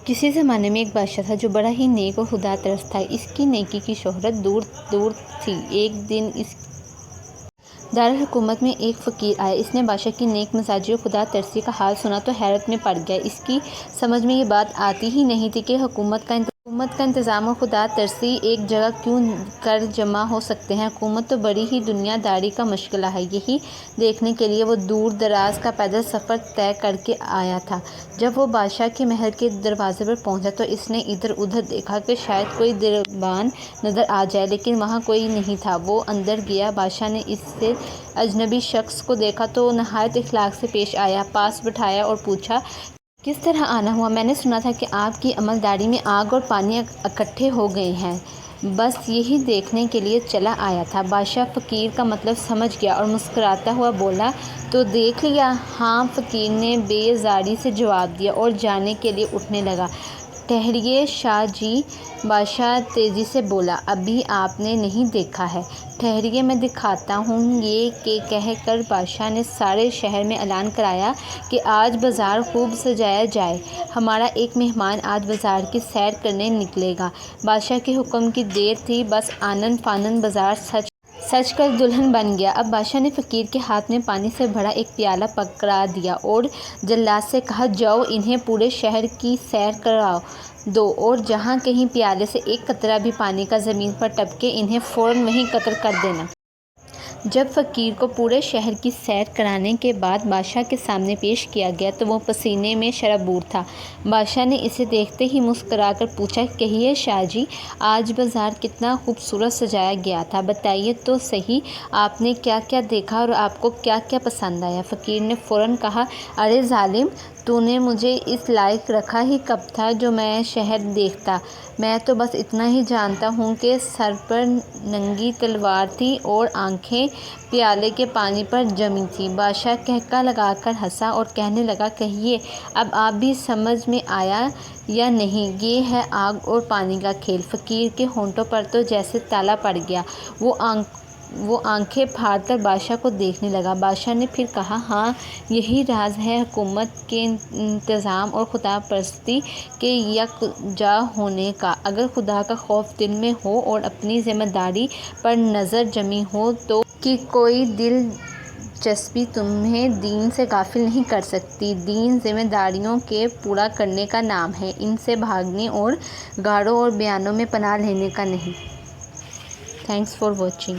کسی زمانے میں ایک بادشاہ تھا جو بڑا ہی نیک اور خدا ترس تھا۔ اس کی نیکی کی شہرت دور دور تھی۔ ایک دن اس دارالحکومت میں ایک فقیر آیا۔ اس نے بادشاہ کی نیک مزاجی اور خدا ترسی کا حال سنا تو حیرت میں پڑ گیا۔ اس کی سمجھ میں یہ بات آتی ہی نہیں تھی کہ حکومت کا انتظام اور خدا ترسی ایک جگہ کیوں کر جمع ہو سکتے ہیں۔ حکومت تو بڑی ہی دنیا داری کا مشغلہ ہے۔ یہی دیکھنے کے لیے وہ دور دراز کا پیدل سفر طے کر کے آیا تھا۔ جب وہ بادشاہ کے محل کے دروازے پر پہنچا تو اس نے ادھر ادھر دیکھا کہ شاید کوئی دربان نظر آ جائے، لیکن وہاں کوئی نہیں تھا۔ وہ اندر گیا۔ بادشاہ نے اس سے اجنبی شخص کو دیکھا تو نہایت اخلاق سے پیش آیا، پاس بٹھایا اور پوچھا، کس طرح آنا ہوا؟ میں نے سنا تھا کہ آپ کی عملداری میں آگ اور پانی اکٹھے ہو گئے ہیں، بس یہی دیکھنے کے لیے چلا آیا تھا۔ بادشاہ فقیر کا مطلب سمجھ گیا اور مسکراتا ہوا بولا، تو دیکھ لیا؟ ہاں، فقیر نے بے زاری سے جواب دیا اور جانے کے لیے اٹھنے لگا۔ ٹھہریے شاہ جی، بادشاہ تیزی سے بولا، ابھی آپ نے نہیں دیکھا ہے۔ ٹھہریے، میں دکھاتا ہوں۔ یہ کہہ کر بادشاہ نے سارے شہر میں اعلان کرایا کہ آج بازار خوب سجایا جائے، ہمارا ایک مہمان آج بازار کی سیر کرنے نکلے گا۔ بادشاہ کے حکم کی دیر تھی، بس آنن فانن بازار سج کر دلہن بن گیا۔ اب بادشاہ نے فقیر کے ہاتھ میں پانی سے بھرا ایک پیالہ پکڑا دیا اور جلاد سے کہا، جاؤ انہیں پورے شہر کی سیر کرا دو، اور جہاں کہیں پیالے سے ایک قطرہ بھی پانی کا زمین پر ٹپکے انہیں فوراً وہیں قتل کر دینا۔ جب فقیر کو پورے شہر کی سیر کرانے کے بعد بادشاہ کے سامنے پیش کیا گیا تو وہ پسینے میں شرابور تھا۔ بادشاہ نے اسے دیکھتے ہی مسکرا کر پوچھا، کہیے شاہ جی، آج بازار کتنا خوبصورت سجایا گیا تھا، بتائیے تو صحیح، آپ نے کیا کیا دیکھا اور آپ کو کیا کیا پسند آیا؟ فقیر نے فوراً کہا، ارے ظالم، تو نے مجھے اس لائق رکھا ہی کب تھا جو میں شہر دیکھتا؟ میں تو بس اتنا ہی جانتا ہوں کہ سر پر ننگی تلوار تھی اور آنکھیں پیالے کے پانی پر جمی تھیں۔ بادشاہ قہقہہ لگا کر ہنسا اور کہنے لگا، کہیے اب آپ بھی سمجھ میں آیا یا نہیں؟ یہ ہے آگ اور پانی کا کھیل۔ فقیر کے ہونٹوں پر تو جیسے تالا پڑ گیا۔ وہ آنکھیں پھاڑ کر بادشاہ کو دیکھنے لگا۔ بادشاہ نے پھر کہا، ہاں، یہی راز ہے حکومت کے انتظام اور خدا پرستی کے یکجا ہونے کا۔ اگر خدا کا خوف دل میں ہو اور اپنی ذمہ داری پر نظر جمی ہو تو کی کوئی دلچسپی تمہیں دین سے غافل نہیں کر سکتی۔ دین ذمہ داریوں کے پورا کرنے کا نام ہے، ان سے بھاگنے اور گاڑوں اور بیانوں میں پناہ لینے کا نہیں۔ Thanks for watching.